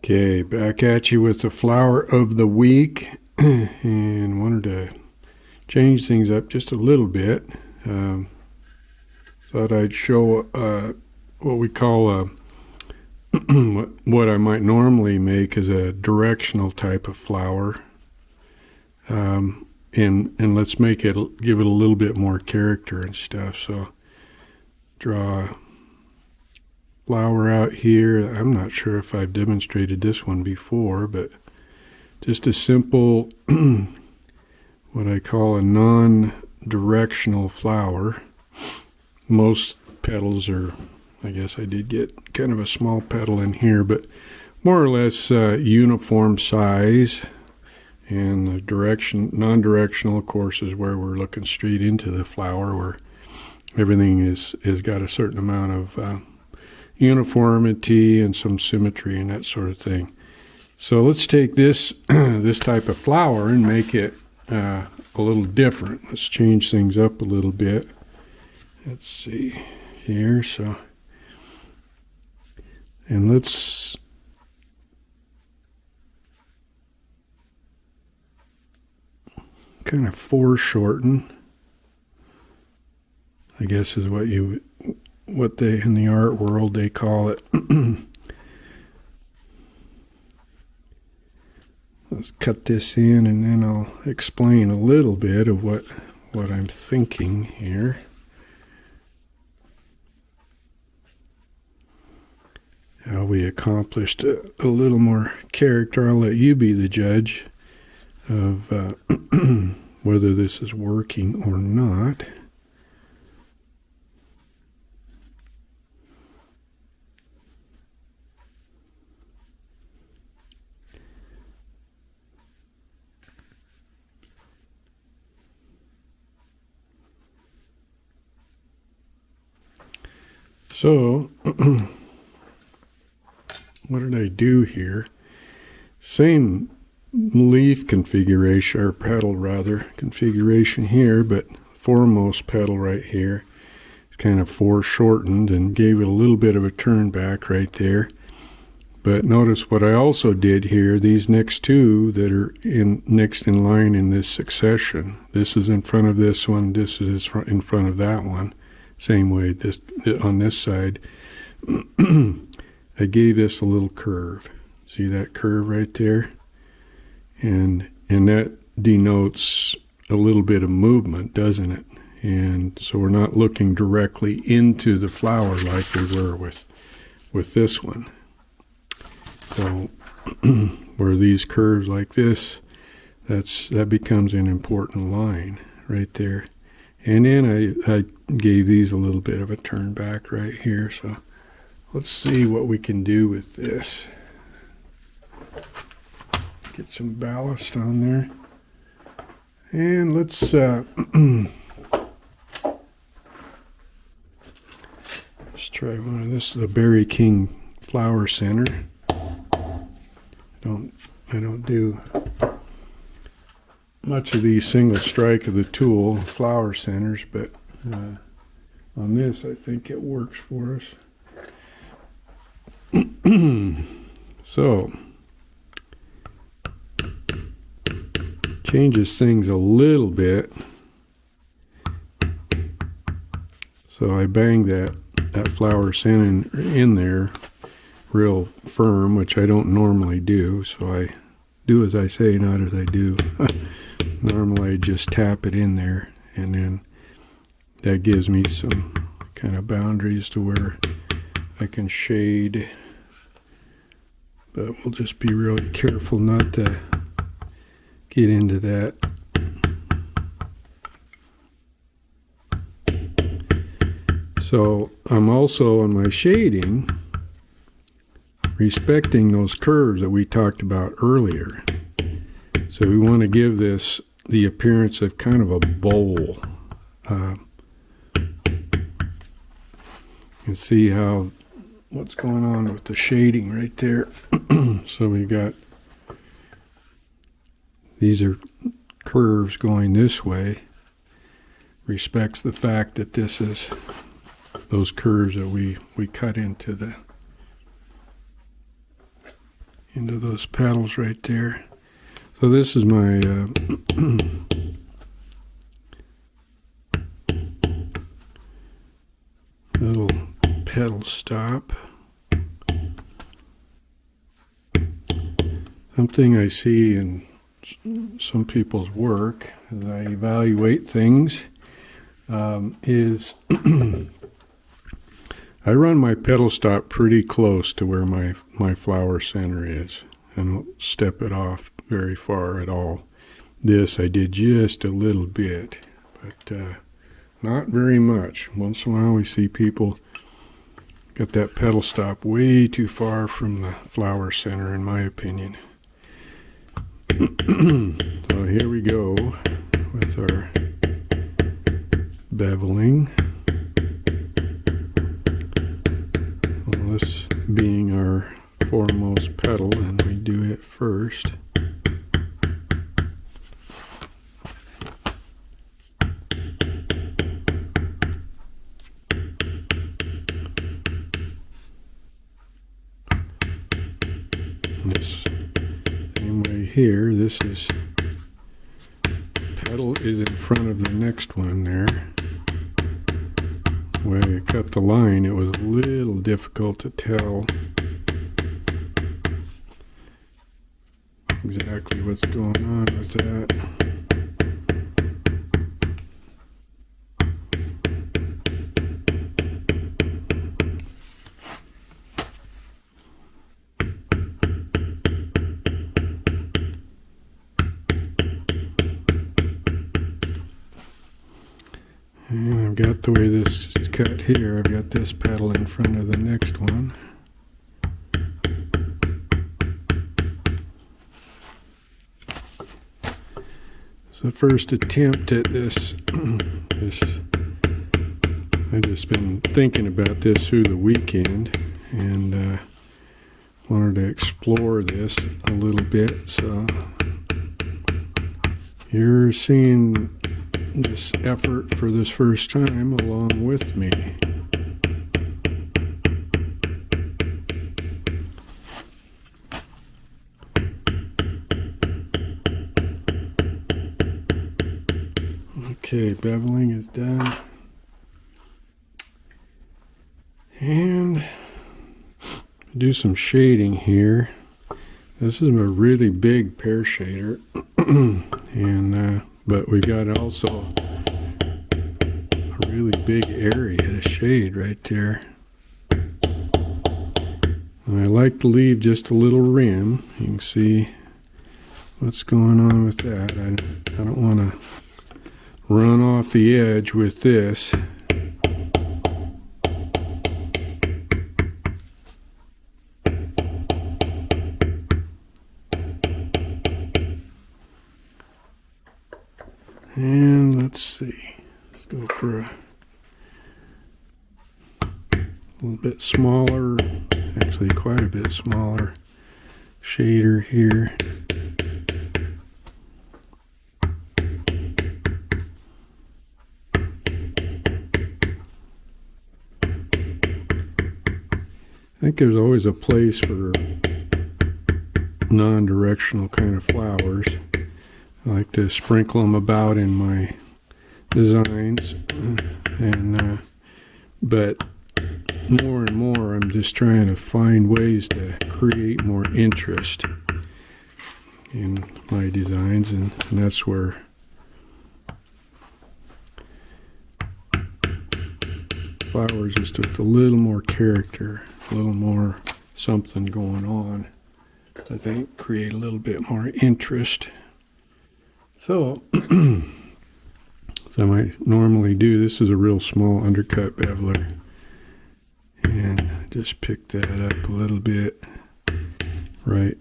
Okay, back at you with the flower of the week, and wanted to change things up just a little bit. Thought I'd show what we call what I might normally make is a directional type of flower, and let's give it a little bit more character and stuff. So draw flower out here. I'm not sure if I've demonstrated this one before, but just a simple what I call a non-directional flower. Most petals are, I guess I did get kind of a small petal in here, but more or less uniform size. And the non-directional, of course, is where we're looking straight into the flower, where everything is got a certain amount of uniformity and some symmetry and that sort of thing. So let's take this this type of flower and make it a little different. Let's change things up a little bit. Let's see here. And let's kind of foreshorten, I guess is what they in the art world they call it. Let's cut this in, and then I'll explain a little bit of what I'm thinking here. How we accomplished a little more character. I'll let you be the judge of whether this is working or not. So, what did I do here? Same leaf configuration, or petal rather, configuration here, but foremost petal right here is kind of foreshortened and gave it a little bit of a turn back right there. But notice what I also did here, these next two that are next in line in this succession. This is in front of this one, this is in front of that one. Same way on this side. I gave this a little curve. See that curve right there? And that denotes a little bit of movement, doesn't it? And so we're not looking directly into the flower like we were with this one. So where these curves like this, that becomes an important line right there. And then I gave these a little bit of a turn back right here. So let's see what we can do with this. Get some ballast on there. And let's let's try one of this. Is the Berry King Flower Center. I don't do much of these single strike of the tool flower centers, but on this I think it works for us. So changes things a little bit. So I banged that flower center in there real firm, which I don't normally do. So I do as I say, not as I do. Normally I just tap it in there, and then that gives me some kind of boundaries to where I can shade. But we'll just be really careful not to get into that. So I'm also on my shading respecting those curves that we talked about earlier. So we want to give this the appearance of kind of a bowl. You can see what's going on with the shading right there. So we got, these are curves going this way, respects the fact that this is those curves that we cut into into those petals right there. So this is my little petal stop. Something I see in some people's work as I evaluate things is I run my pedal stop pretty close to where my flower center is. I don't step it off very far at all. This I did just a little bit, but not very much. Once in a while we see people get that pedal stop way too far from the flower center, in my opinion. So here we go with our beveling. Well, this being our foremost petal, and we do it first. This same way here, this is petal is in front of the next one there. The way I cut the line, it was a little difficult to tell exactly what's going on with that. And I've got the way this is cut here, I've got this petal in front of the next one. So first attempt at this, I've just been thinking about this through the weekend and wanted to explore this a little bit. So you're seeing this effort for this first time along with me. Okay, beveling is done. And do some shading here. This is a really big pear shader. And but we got also a really big area to shade right there. And I like to leave just a little rim. You can see what's going on with that. I don't want to run off the edge with this. And let's see, let's go for a little bit smaller, actually quite a bit smaller shader here. I think there's always a place for non-directional kind of flowers. I like to sprinkle them about in my designs, but more and more I'm just trying to find ways to create more interest in my designs, and that's where flowers just with a little more character, a little more something going on, I think create a little bit more interest. So, as I might normally do, this is a real small undercut beveler, and just pick that up a little bit, right?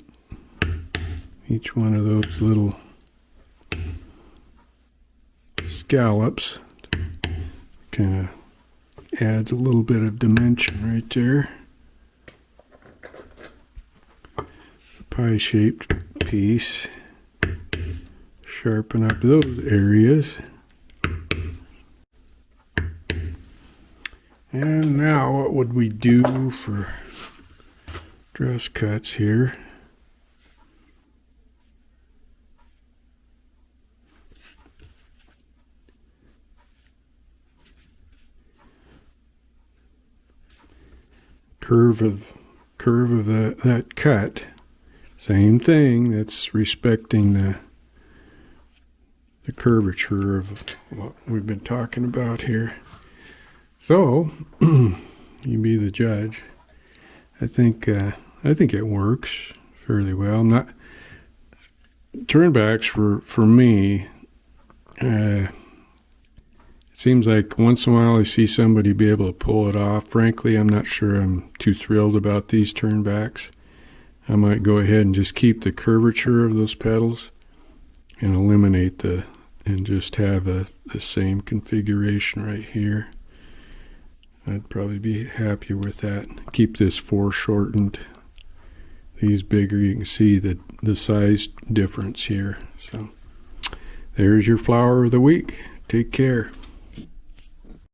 Each one of those little scallops kind of adds a little bit of dimension right there. It's a pie-shaped piece. Sharpen up those areas. And now what would we do for dress cuts here? curve of that cut. Same thing. That's respecting the curvature of what we've been talking about here. So you be the judge. I think it works fairly well. Not turnbacks for me. It seems like once in a while I see somebody be able to pull it off. Frankly, I'm not sure I'm too thrilled about these turnbacks. I might go ahead and just keep the curvature of those pedals and eliminate and just have the same configuration right here. I'd probably be happier with that. Keep this foreshortened. These bigger, you can see the size difference here. So there's your flower of the week. Take care.